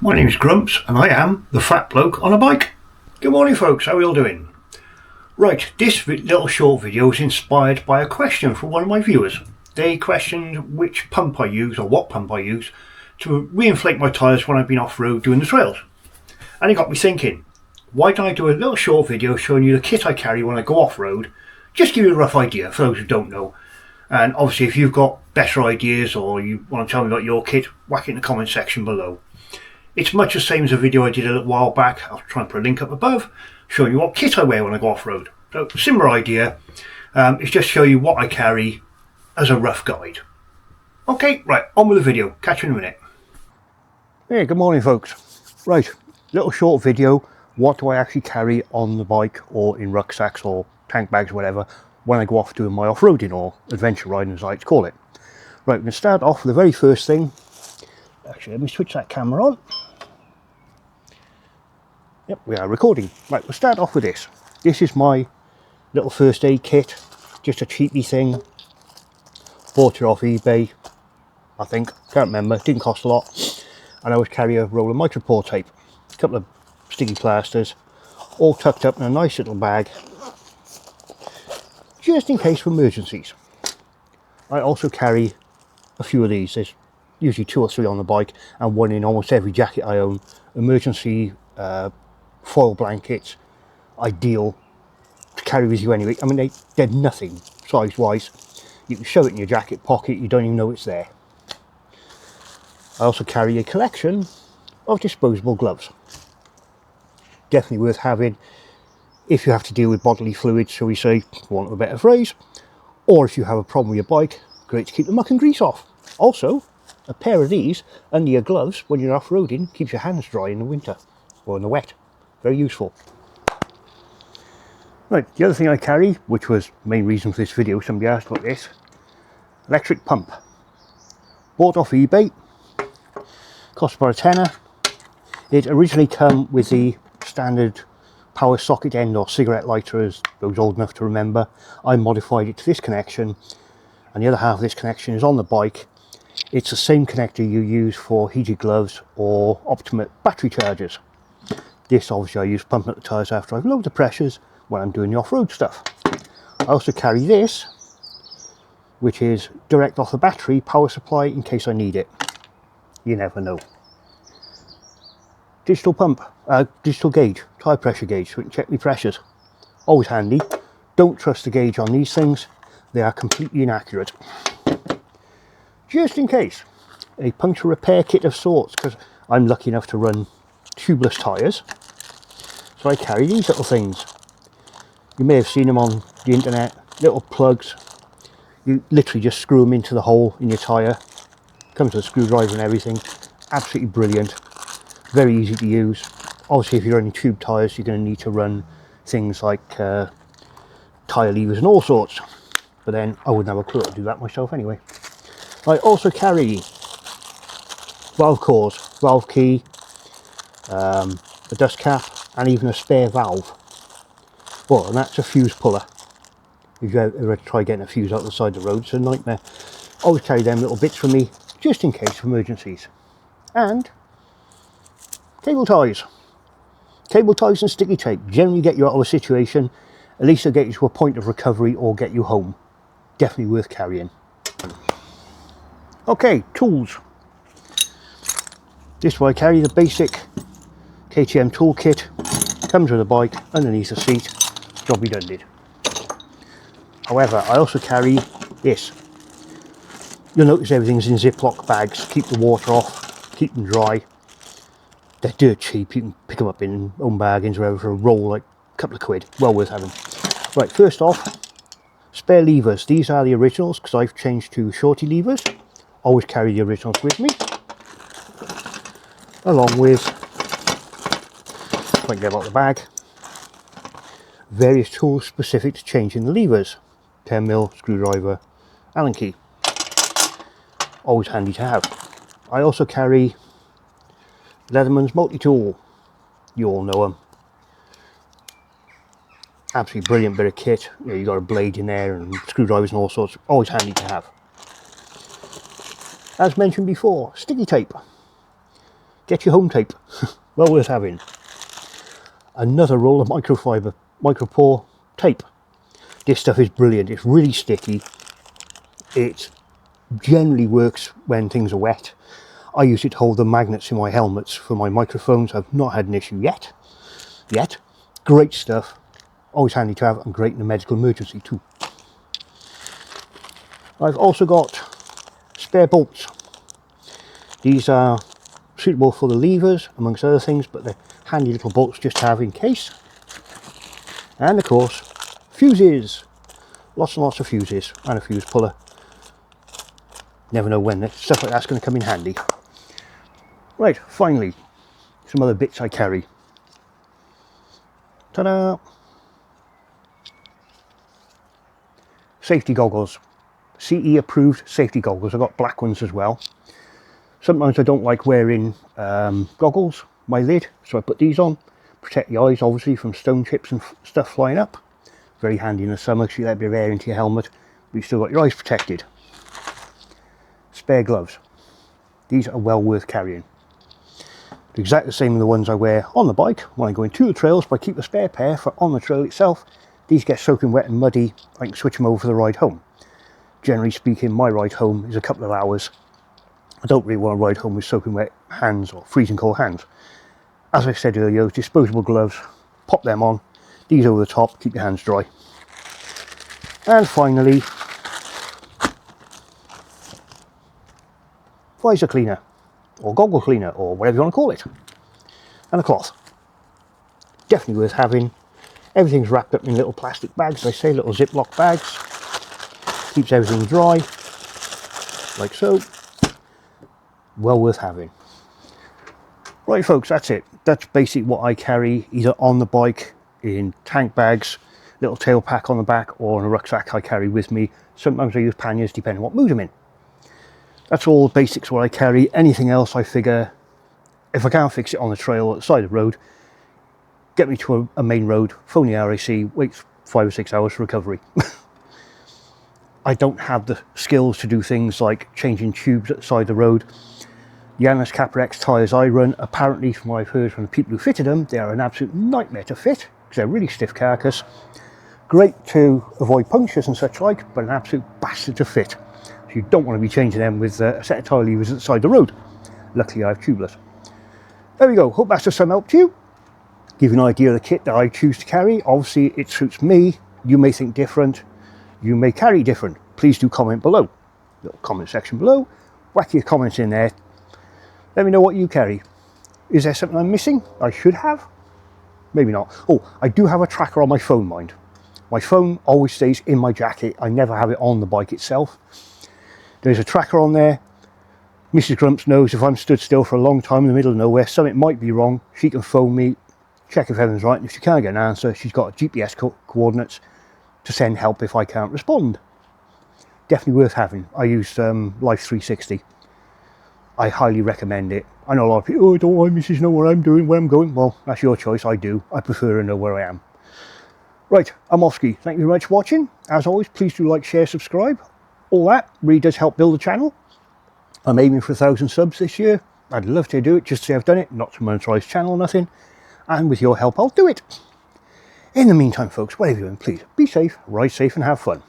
My name's Grumps and I am the fat bloke on a bike. Good morning folks, how are you all doing? Right, this little short video is inspired by a question from one of my viewers. They questioned which pump I use, or what pump I use, to reinflate my tyres when I've been off-road doing the trails. And it got me thinking, why don't I do a little short video showing you the kit I carry when I go off-road, just give you a rough idea for those who don't know. And obviously if you've got better ideas or you want to tell me about your kit, whack it in the comment section below. It's much the same as a video I did a little while back. I'll try and put a link up above showing you what kit I wear when I go off-road. So similar idea, it's just show you what I carry as a rough guide. Okay, right, on with the video. Catch you in a minute. Hey, good morning folks. Right, little short video. What do I actually carry on the bike or in rucksacks or tank bags or whatever when I go off doing my off-roading or adventure riding as I like to call it. Right, we're going to start off with the very first thing. Actually, let me switch that camera on. Yep, we are recording. Right, we'll start off with this. This is my little first aid kit. Just a cheapy thing. Bought it off eBay, I think. Can't remember. It didn't cost a lot. And I always carry a roll of micropore tape. A couple of sticky plasters. All tucked up in a nice little bag. Just in case for emergencies. I also carry a few of these. There's usually 2 or 3 on the bike and one in almost every jacket I own. Emergency foil blankets, ideal to carry with you anyway. I mean, they're nothing size wise. You can shove it in your jacket pocket, you don't even know it's there. I also carry a collection of disposable gloves. Definitely worth having if you have to deal with bodily fluids, shall we say, for want of a better phrase, or if you have a problem with your bike. Great to keep the muck and grease off. Also, a pair of these under your gloves when you're off-roading keeps your hands dry in the winter or in the wet. Very useful. Right, the other thing I carry, which was the main reason for this video, somebody asked about this, electric pump. Bought off eBay, cost about a tenner. It originally came with the standard power socket end or cigarette lighter, as those old enough to remember. I modified it to this connection, and the other half of this connection is on the bike. It's the same connector you use for heated gloves or optimate battery chargers. This obviously I use pumping up the tyres after I've lowered the pressures when I'm doing the off-road stuff. I also carry this, which is direct off the battery power supply in case I need it. You never know. Digital pump, digital gauge, tyre pressure gauge, so we can check my pressures. Always handy. Don't trust the gauge on these things. They are completely inaccurate. Just in case, a puncture repair kit of sorts, because I'm lucky enough to run tubeless tyres, so I carry these little things. You may have seen them on the internet, little plugs. You literally just screw them into the hole in your tyre. Comes with a screwdriver and everything. Absolutely brilliant. Very easy to use. Obviously if you're running tube tyres you're going to need to run things like tyre levers and all sorts, but then I wouldn't have a clue to do that myself anyway. I also carry valve cores, valve key, a dust cap and even a spare valve. Well, and that's a fuse puller. If you ever try getting a fuse out the side of the road, it's a nightmare. Always carry them little bits for me, just in case for emergencies. And cable ties. Cable ties and sticky tape generally get you out of a situation. At least they'll get you to a point of recovery or get you home. Definitely worth carrying. Okay, tools. This is why I carry the basic KTM toolkit. Comes with a bike, underneath the seat. Job be done did. However, I also carry this. You'll notice everything's in Ziploc bags. Keep the water off, keep them dry. They're dirt cheap. You can pick them up in Home Bargains or wherever for a roll, like a couple of quid. Well worth having. Right, first off, spare levers. These are the originals because I've changed to shorty levers. Always carry the originals with me. Along with, if I can get out the bag, various tools specific to changing the levers. 10mm, screwdriver, Allen key. Always handy to have. I also carry Leatherman's multi-tool. You all know them. Absolutely brilliant bit of kit. You know, you got a blade in there and screwdrivers and all sorts. Always handy to have. As mentioned before, sticky tape. Get your home tape. Well worth having. Another roll of microfiber, micropore tape. This stuff is brilliant. It's really sticky. It generally works when things are wet. I use it to hold the magnets in my helmets for my microphones. I've not had an issue yet. Great stuff. Always handy to have, and great in a medical emergency too. I've also got spare bolts. These are suitable for the levers amongst other things, but they're handy little bolts just to have in case. And of course, fuses. Lots and lots of fuses, and a fuse puller. Never know when stuff like that's going to come in handy. Right, finally, some other bits I carry. Ta-da! Safety goggles. CE approved safety goggles. I've got black ones as well. Sometimes I don't like wearing goggles, my lid, so I put these on. Protect the eyes obviously from stone chips and stuff flying up. Very handy in the summer because you let a bit of air into your helmet, but you've still got your eyes protected. Spare gloves. These are well worth carrying. They're exactly the same as the ones I wear on the bike when I go into the trails, but I keep a spare pair for on the trail itself. These get soaking wet and muddy. I can switch them over for the ride home. Generally speaking, my ride home is a couple of hours. I don't really want to ride home with soaking wet hands or freezing cold hands. As I said earlier, those disposable gloves, pop them on. These over the top, keep your hands dry. And finally, visor cleaner, or goggle cleaner, or whatever you want to call it. And a cloth. Definitely worth having. Everything's wrapped up in little plastic bags, I say, little Ziploc bags. Keeps everything dry, like so. Well worth having. Right folks, that's it. That's basically what I carry, either on the bike, in tank bags, little tail pack on the back, or in a rucksack I carry with me. Sometimes I use panniers depending on what mood I'm in. That's all the basics what I carry. Anything else I figure, if I can't fix it on the trail or at the side of the road, get me to a main road, phone the RAC, wait 5 or 6 hours for recovery. I don't have the skills to do things like changing tubes at the side of the road. Janus Kappa X tyres I run, apparently from what I've heard from the people who fitted them, they are an absolute nightmare to fit because they're really stiff carcass. Great to avoid punctures and such like, but an absolute bastard to fit. So you don't want to be changing them with a set of tyre levers at the side of the road. Luckily I have tubeless. There we go, hope that's of some help to you. Give you an idea of the kit that I choose to carry. Obviously it suits me. You may think different. You may carry different. Please do comment below. Little comment section below. Whack your comments in there. Let me know what you carry. Is there something I'm missing I should have? Maybe not. Oh, I do have a tracker on my phone, mind. My phone always stays in my jacket. I never have it on the bike itself. There's a tracker on there. Mrs. Grumps knows if I'm stood still for a long time in the middle of nowhere, something might be wrong. She can phone me, check if everything's right, and if she can't get an answer, she's got GPS coordinates to send help if I can't respond. Definitely worth having. I use Life 360. I highly recommend it. I know a lot of people, oh, I don't want Mrs. know what I'm doing, where I'm going. Well, that's your choice. I do. I prefer to know where I am. Right, I'm Offski. Thank you very much for watching. As always, please do like, share, subscribe. All that really does help build the channel. I'm aiming for 1,000 subs this year. I'd love to do it just to say I've done it, not to monetize channel or nothing. And with your help, I'll do it. In the meantime, folks, whatever you're doing, please be safe, ride safe, and have fun.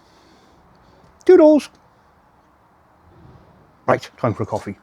Toodles! Right, time for a coffee.